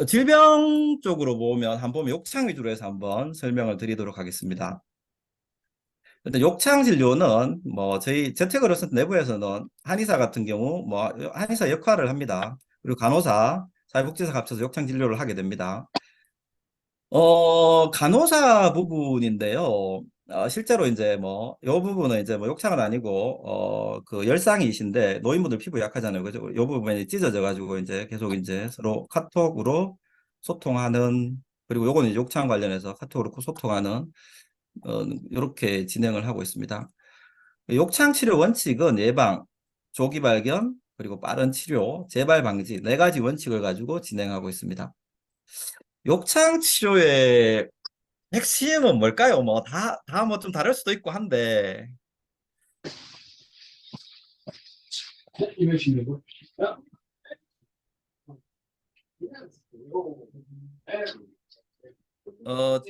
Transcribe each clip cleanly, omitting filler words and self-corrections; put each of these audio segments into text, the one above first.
질병 쪽으로 보면 한번 욕창 위주로 해서 한번 설명을 드리도록 하겠습니다. 일단 욕창 진료는 뭐 저희 재택의료센터 내부에서는 한의사 같은 경우 뭐 한의사 역할을 합니다. 그리고 간호사, 사회복지사 합쳐서 욕창 진료를 하게 됩니다. 간호사 부분인데요. 실제로 이제 뭐, 요 부분은 이제 뭐 욕창은 아니고, 그 열상이신데, 노인분들 피부 약하잖아요. 그죠? 요 부분이 찢어져가지고 이제 계속 이제 서로 카톡으로 소통하는, 그리고 요거는 이제 욕창 관련해서 카톡으로 소통하는, 요렇게 진행을 하고 있습니다. 욕창 치료 원칙은 예방, 조기 발견, 그리고 빠른 치료, 재발 방지, 네 가지 원칙을 가지고 진행하고 있습니다. 욕창 치료의 핵심은 뭘까요? 뭐, 다 뭐 좀 다를 수도 있고 한데,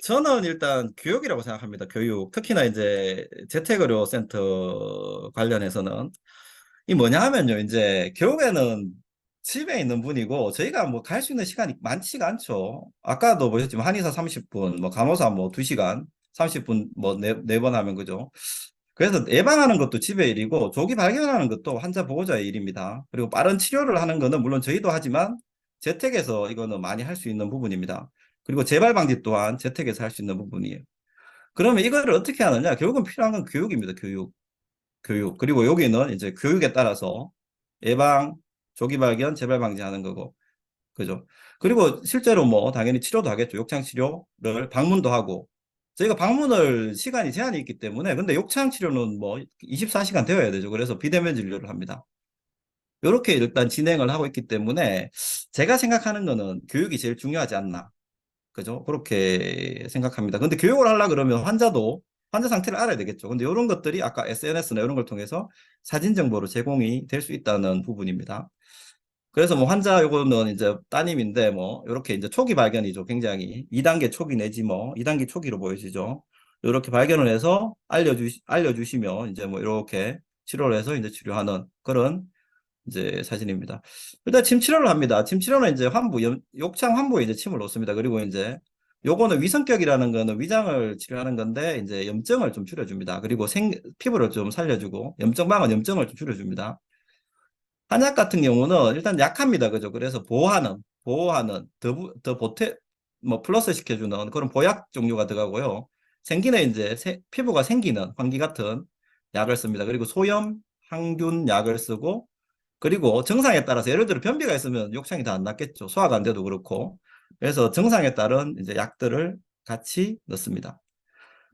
저는 일단 교육이라고 생각합니다. 교육. 특히나 이제 재택의료센터 관련해서는. 이 뭐냐 하면요. 이제 결국에는 집에 있는 분이고, 저희가 뭐 갈 수 있는 시간이 많지가 않죠. 아까도 보셨지만 한의사 30분, 뭐 간호사 뭐 2시간, 30분 뭐 네 번 하면 그죠? 그래서 예방하는 것도 집의 일이고 조기 발견하는 것도 환자 보호자의 일입니다. 그리고 빠른 치료를 하는 거는 물론 저희도 하지만 재택에서 이거는 많이 할 수 있는 부분입니다. 그리고 재발 방지 또한 재택에서 할 수 있는 부분이에요. 그러면 이거를 어떻게 하느냐? 결국은 필요한 건 교육입니다. 교육. 교육. 그리고 여기는 이제 교육에 따라서 예방, 조기 발견, 재발 방지하는 거고. 그죠? 그리고 실제로 뭐 당연히 치료도 하겠죠. 욕창 치료를 방문도 하고. 저희가 방문을 시간이 제한이 있기 때문에 근데 욕창 치료는 뭐 24시간 되어야 되죠. 그래서 비대면 진료를 합니다. 이렇게 일단 진행을 하고 있기 때문에 제가 생각하는 거는 교육이 제일 중요하지 않나. 그죠? 그렇게 생각합니다. 근데 교육을 하려 그러면 환자도 환자 상태를 알아야 되겠죠. 근데 이런 것들이 아까 SNS나 이런 걸 통해서 사진 정보로 제공이 될 수 있다는 부분입니다. 그래서 뭐 환자 요거는 이제 따님인데 뭐 이렇게 이제 초기 발견이죠. 굉장히 2단계 초기 내지 뭐 2단계 초기로 보여지죠. 이렇게 발견을 해서 알려주시면 이제 뭐 이렇게 치료를 해서 이제 치료하는 그런 이제 사진입니다. 일단 침 치료를 합니다. 침 치료는 이제 욕창 환부에 이제 침을 놓습니다. 그리고 이제 요거는 위성격이라는 거는 위장을 치료하는 건데 이제 염증을 좀 줄여줍니다. 그리고 피부를 좀 살려주고 염증방은 염증을 좀 줄여줍니다. 한약 같은 경우는 일단 약합니다. 그죠? 그래서 더 보태, 뭐, 플러스 시켜주는 그런 보약 종류가 들어가고요. 생기는 이제 피부가 생기는 환기 같은 약을 씁니다. 그리고 소염, 항균 약을 쓰고, 그리고 증상에 따라서 예를 들어 변비가 있으면 욕창이 다 안 낫겠죠. 소화가 안 돼도 그렇고. 그래서 증상에 따른 이제 약들을 같이 넣습니다.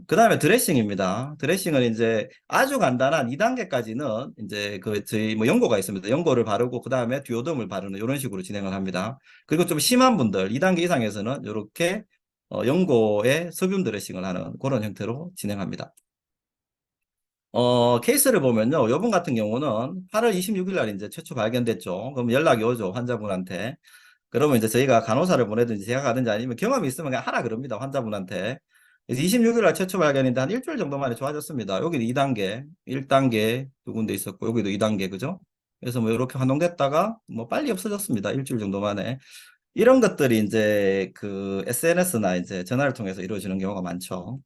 그 다음에 드레싱입니다. 드레싱은 이제 아주 간단한 2단계까지는 이제 그 저희 뭐 연고가 있습니다. 연고를 바르고 그 다음에 듀오덤을 바르는 이런 식으로 진행을 합니다. 그리고 좀 심한 분들 2단계 이상에서는 이렇게 연고에 석유 드레싱을 하는 그런 형태로 진행합니다. 케이스를 보면요. 요분 같은 경우는 8월 26일 날 이제 최초 발견됐죠. 그럼 연락이 오죠. 환자분한테. 그러면 이제 저희가 간호사를 보내든지 제가 가든지 아니면 경험이 있으면 그냥 하라 그럽니다. 환자분한테. 그래서 26일 날 최초 발견인데 한 일주일 정도 만에 좋아졌습니다. 여기도 2단계, 1단계 두 군데 있었고 여기도 2단계 그죠? 그래서 뭐 이렇게 환원됐다가 뭐 빨리 없어졌습니다. 일주일 정도 만에. 이런 것들이 이제 그 SNS나 이제 전화를 통해서 이루어지는 경우가 많죠.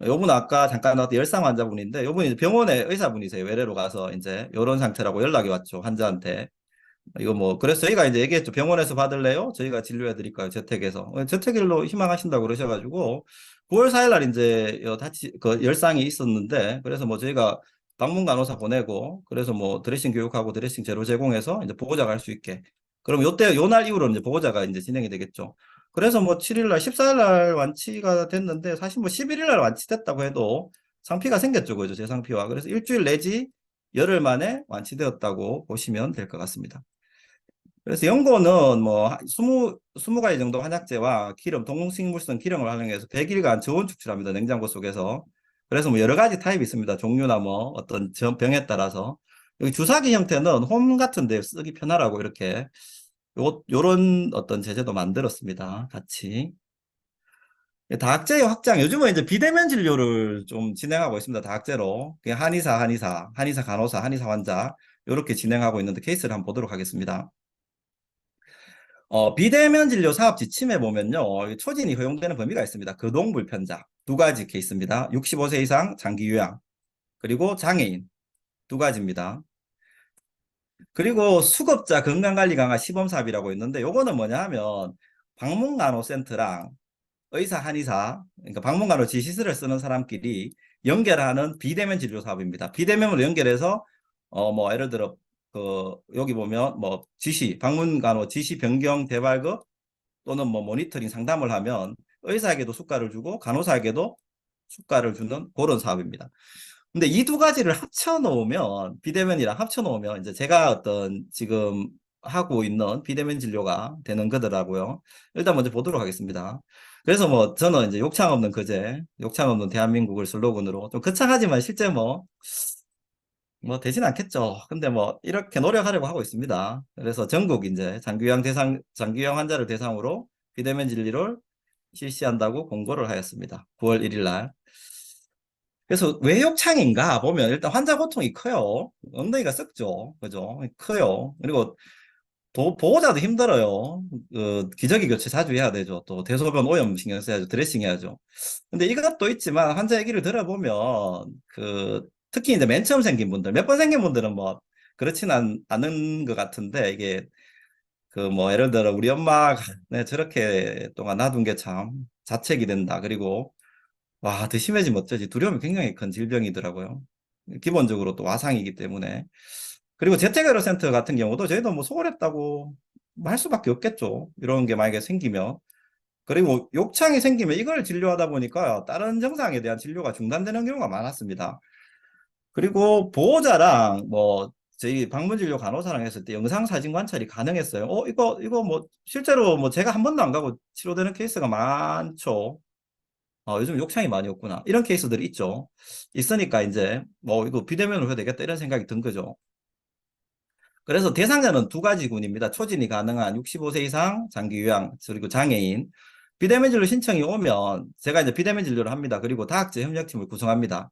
요분 아까 잠깐 나왔던 열상 환자분인데 요분이 병원에 의사분이세요. 외래로 가서 이제 이런 상태라고 연락이 왔죠. 환자한테. 이거 뭐 그래서 저희가 이제 얘기했죠. 병원에서 받을래요? 저희가 진료해 드릴까요? 재택에서. 재택일로 희망하신다고 그러셔가지고 9월 4일 날 이제 그 열상이 있었는데 그래서 뭐 저희가 방문 간호사 보내고 그래서 뭐 드레싱 교육하고 드레싱 재료 제공해서 이제 보호자가 할 수 있게. 그럼 요때 요 날 이후로 이제 보호자가 이제 진행이 되겠죠. 그래서 뭐 7일 날 14일 날 완치가 됐는데 사실 뭐 11일 날 완치됐다고 해도 상피가 생겼죠. 그죠? 재상피와. 그래서 일주일 내지 열흘 만에 완치되었다고 보시면 될 것 같습니다. 그래서 연고는 뭐 20가지 정도 한약재와 기름, 동식물성 기름을 활용해서 100일간 저온 축출합니다. 냉장고 속에서. 그래서 뭐 여러 가지 타입이 있습니다. 종류나 뭐 어떤 병에 따라서. 여기 주사기 형태는 홈 같은 데 쓰기 편하라고 이렇게 요런 어떤 제재도 만들었습니다. 같이. 다학제의 확장, 요즘은 이제 비대면 진료를 좀 진행하고 있습니다. 다학제로. 그냥 한의사 간호사, 한의사 환자, 이렇게 진행하고 있는데 케이스를 한번 보도록 하겠습니다. 비대면 진료 사업 지침에 보면요, 초진이 허용되는 범위가 있습니다. 거동불편자 두 가지 케이스입니다. 65세 이상 장기 요양, 그리고 장애인 두 가지입니다. 그리고 수급자 건강관리 강화 시범사업이라고 있는데, 요거는 뭐냐 하면 방문간호센터랑 의사, 한의사, 그러니까 방문간호 지시서를 쓰는 사람끼리 연결하는 비대면 진료 사업입니다. 비대면으로 연결해서 뭐 예를 들어 여기 보면 뭐 방문간호 지시 변경 대발급 또는 뭐 모니터링 상담을 하면 의사에게도 수가를 주고 간호사에게도 수가를 주는 그런 사업입니다. 근데 이 두 가지를 합쳐 놓으면, 비대면이랑 합쳐 놓으면 이제 제가 어떤 지금 하고 있는 비대면 진료가 되는 거더라고요. 일단 먼저 보도록 하겠습니다. 그래서 뭐 저는 이제 욕창 없는 거제, 욕창 없는 대한민국을 슬로건으로, 좀 거창하지만 실제 뭐 되진 않겠죠. 근데 뭐 이렇게 노력하려고 하고 있습니다. 그래서 전국 이제 장기요양 환자를 대상으로 비대면 진료를 실시한다고 공고를 하였습니다. 9월 1일 날. 그래서 왜 욕창인가 보면 일단 환자 고통이 커요. 엉덩이가 썩죠. 그죠? 커요. 그리고 보호자도 힘들어요. 기저귀 교체 자주 해야 되죠. 또 대소변 오염 신경 써야죠. 드레싱 해야죠. 근데 이것도 있지만 환자 얘기를 들어보면 특히 이제 맨 처음 생긴 분들, 몇 번 생긴 분들은 뭐 그렇지는 않은 것 같은데, 이게 뭐 예를 들어 우리 엄마가 네, 저렇게 동안 놔둔 게 참 자책이 된다. 그리고 와, 더 심해지면 어쩌지? 두려움이 굉장히 큰 질병이더라고요. 기본적으로 또 와상이기 때문에. 그리고 재택의료센터 같은 경우도 저희도 뭐 소홀했다고 할 수밖에 없겠죠. 이런 게 만약에 생기면. 그리고 욕창이 생기면 이걸 진료하다 보니까 다른 증상에 대한 진료가 중단되는 경우가 많았습니다. 그리고 보호자랑 뭐 저희 방문진료 간호사랑 했을 때 영상 사진 관찰이 가능했어요. 이거 뭐 실제로 뭐 제가 한 번도 안 가고 치료되는 케이스가 많죠. 요즘 욕창이 많이 없구나. 이런 케이스들이 있죠. 있으니까 이제 뭐 이거 비대면으로 해도 되겠다 이런 생각이 든 거죠. 그래서 대상자는 두 가지 군입니다. 초진이 가능한 65세 이상 장기 요양 그리고 장애인. 비대면 진료 신청이 오면 제가 이제 비대면 진료를 합니다. 그리고 다학제 협력팀을 구성합니다.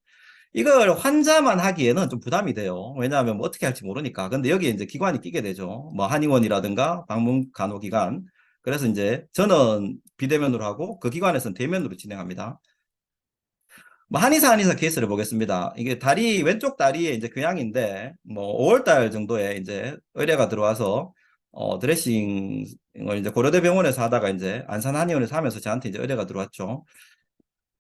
이걸 환자만 하기에는 좀 부담이 돼요. 왜냐하면 뭐 어떻게 할지 모르니까. 근데 여기에 이제 기관이 끼게 되죠. 뭐 한의원이라든가 방문간호기관. 그래서 이제 저는 비대면으로 하고 그 기관에서는 대면으로 진행합니다. 뭐 한의사 케이스를 보겠습니다. 이게 왼쪽 다리에 이제 교양인데 뭐 5월 달 정도에 이제 의뢰가 들어와서 드레싱을 이제 고려대 병원에서 하다가 이제 안산 한의원에서 하면서 저한테 이제 의뢰가 들어왔죠.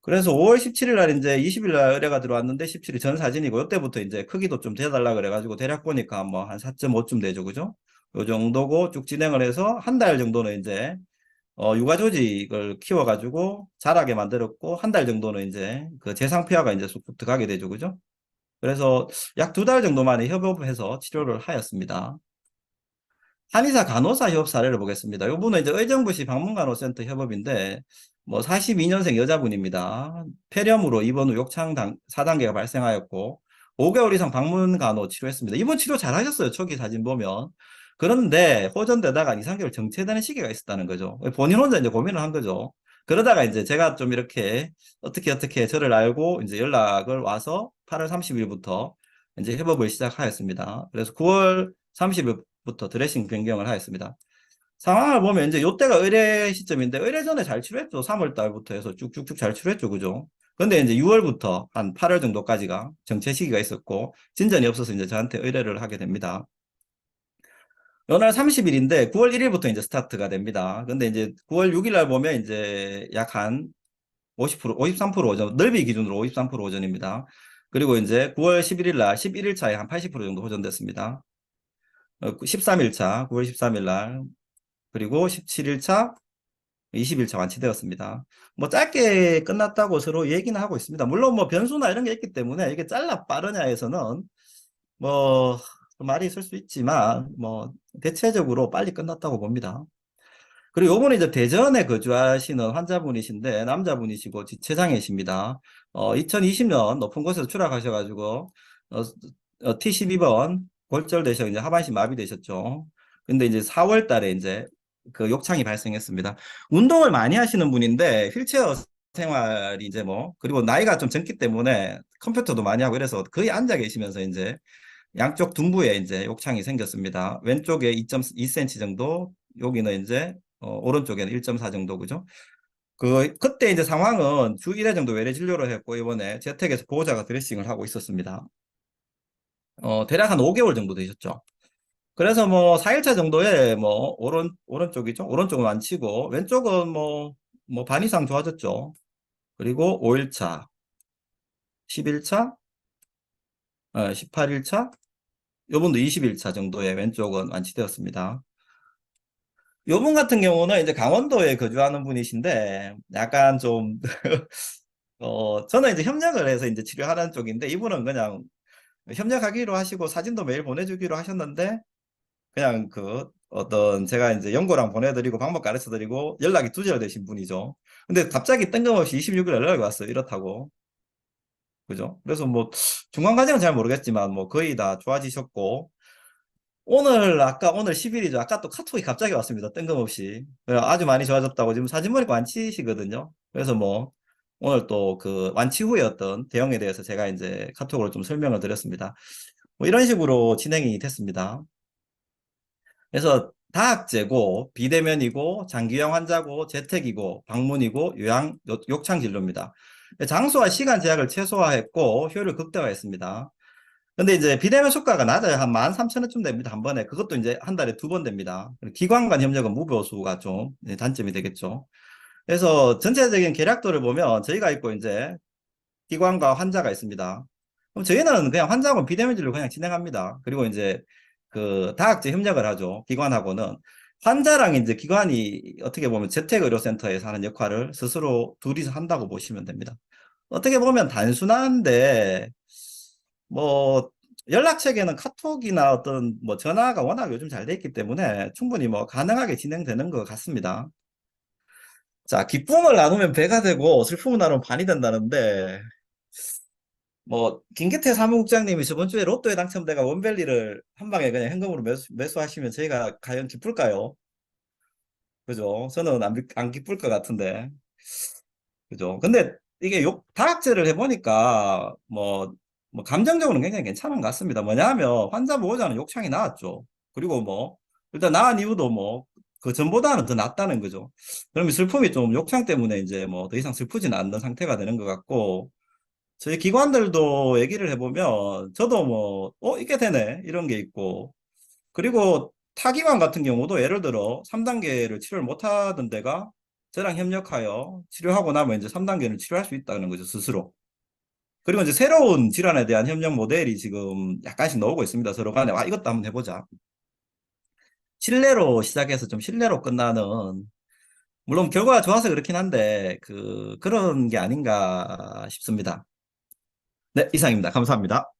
그래서 5월 17일 날 이제 20일 날 의뢰가 들어왔는데 17일 전 사진이고, 이때부터 이제 크기도 좀 재달라 그래가지고 대략 보니까 뭐 한 4.5쯤 되죠. 그죠? 요 정도고 쭉 진행을 해서 한 달 정도는 이제 육아 조직을 키워가지고 자라게 만들었고, 한 달 정도는 이제 그 재상피하가 이제 쑥쑥 들어가게 되죠. 그죠? 그래서 약 2달 정도 만에 협업해서 치료를 하였습니다. 한의사 간호사 협업 사례를 보겠습니다. 이분은 이제 의정부시 방문간호센터 협업인데, 뭐 42년생 여자분입니다. 폐렴으로 입원 후 욕창 4단계가 발생하였고, 5개월 이상 방문간호 치료했습니다. 이분 치료 잘 하셨어요. 초기 사진 보면. 그런데 호전되다가 2, 3개월 정체되는 시기가 있었다는 거죠. 본인 혼자 이제 고민을 한 거죠. 그러다가 이제 제가 좀 이렇게 어떻게 저를 알고 이제 연락을 와서 8월 30일부터 이제 협업을 시작하였습니다. 그래서 9월 30일부터 드레싱 변경을 하였습니다. 상황을 보면 이제 요때가 의뢰 시점인데, 의뢰 전에 잘 치료했죠. 3월 달부터 해서 쭉쭉쭉 잘 치료했죠. 그죠? 근데 이제 6월부터 한 8월 정도까지가 정체 시기가 있었고, 진전이 없어서 이제 저한테 의뢰를 하게 됩니다. 연월 30일인데 9월 1일부터 이제 스타트가 됩니다. 근데 이제 9월 6일 날 보면 이제 약 한 50%, 53% 오전, 넓이 기준으로 53% 오전입니다. 그리고 이제 9월 11일 날 11일 차에 한 80% 정도 호전됐습니다. 13일 차, 9월 13일 날, 그리고 17일 차, 20일 차 완치되었습니다. 뭐 짧게 끝났다고 서로 얘기는 하고 있습니다. 물론 뭐 변수나 이런 게 있기 때문에 이게 짧나 빠르냐에서는 뭐 말이 있을 수 있지만 뭐 대체적으로 빨리 끝났다고 봅니다. 그리고 요번에 이제 대전에 거주하시는 환자분이신데 남자분이시고 지체장애이십니다. 2020년 높은 곳에서 추락하셔가지고 T12번 골절되셔 이제 하반신 마비되셨죠. 근데 이제 4월 달에 이제 그 욕창이 발생했습니다. 운동을 많이 하시는 분인데 휠체어 생활이 이제 뭐, 그리고 나이가 좀 젊기 때문에 컴퓨터도 많이 하고 이래서 거의 앉아 계시면서 이제 양쪽 둔부에 이제 욕창이 생겼습니다. 왼쪽에 2.2cm 정도, 여기는 이제 오른쪽에는 1.4 정도 그죠? 그때 이제 상황은 주 1회 정도 외래 진료를 했고 이번에 재택에서 보호자가 드레싱을 하고 있었습니다. 대략 한 5개월 정도 되셨죠. 그래서 뭐 4일차 정도에 뭐 오른쪽이죠. 오른쪽은 안 치고 왼쪽은 뭐 반 이상 좋아졌죠. 그리고 5일차, 11차, 18일차, 요분도 20일차 정도에 왼쪽은 완치되었습니다. 요분 같은 경우는 이제 강원도에 거주하는 분이신데 약간 좀 저는 이제 협력을 해서 이제 치료하는 쪽인데 이분은 그냥 협력하기로 하시고 사진도 매일 보내주기로 하셨는데 그냥 그 어떤 제가 이제 연고랑 보내드리고 방법 가르쳐드리고 연락이 두절되신 분이죠. 근데 갑자기 뜬금없이 26일 연락이 왔어요. 이렇다고. 그죠? 그래서 뭐 중간 과정은 잘 모르겠지만 뭐 거의 다 좋아지셨고 오늘 10일이죠. 아까 또 카톡이 갑자기 왔습니다. 뜬금없이. 아주 많이 좋아졌다고 지금 사진 보니까 완치시거든요. 그래서 뭐 오늘 또 그 완치 후에 어떤 대응에 대해서 제가 이제 카톡으로 좀 설명을 드렸습니다. 뭐 이런 식으로 진행이 됐습니다. 그래서 다학제고 비대면이고 장기형 환자고 재택이고 방문이고 요양 욕창 진료입니다. 장소와 시간 제약을 최소화했고 효율을 극대화했습니다. 근데 이제 비대면 수가가 낮아요. 한 13,000원쯤 됩니다. 한 번에. 그것도 이제 한 달에 2번 됩니다. 기관 간 협력은 무보수가 좀 단점이 되겠죠. 그래서 전체적인 계략도를 보면 저희가 있고 이제 기관과 환자가 있습니다. 그럼 저희는 그냥 환자하고 비대면 진료 그냥 진행합니다. 그리고 이제 그 다학제 협력을 하죠. 기관하고는. 환자랑 이제 기관이 어떻게 보면 재택의료센터에서 하는 역할을 스스로 둘이서 한다고 보시면 됩니다. 어떻게 보면 단순한데 뭐 연락 체계는 카톡이나 어떤 뭐 전화가 워낙 요즘 잘 돼 있기 때문에 충분히 뭐 가능하게 진행되는 것 같습니다. 자, 기쁨을 나누면 배가 되고 슬픔을 나누면 반이 된다는데 뭐 김기태 사무국장님이 저번 주에 로또에 당첨돼가 원밸리를 한 방에 그냥 현금으로 매수하시면 저희가 과연 기쁠까요? 그죠? 저는 안 기쁠 것 같은데. 그죠? 근데 이게 다학제를 해보니까 뭐 감정적으로는 굉장히 괜찮은 것 같습니다. 뭐냐 하면 환자 보호자는 욕창이 나았죠. 그리고 뭐 일단 나은 이유도 뭐 그 전보다는 더 낫다는 거죠. 그러면 슬픔이 좀 욕창 때문에 이제 뭐 더 이상 슬프지는 않는 상태가 되는 것 같고 저희 기관들도 얘기를 해보면 저도 뭐 이게 되네 이런 게 있고 그리고 타기관 같은 경우도 예를 들어 3단계를 치료를 못하던 데가 저랑 협력하여 치료하고 나면 이제 3단계를 치료할 수 있다는 거죠, 스스로. 그리고 이제 새로운 질환에 대한 협력 모델이 지금 약간씩 나오고 있습니다. 서로 간에. 이것도 한번 해보자. 신뢰로 시작해서 좀 신뢰로 끝나는, 물론 결과가 좋아서 그렇긴 한데, 그런 게 아닌가 싶습니다. 네, 이상입니다. 감사합니다.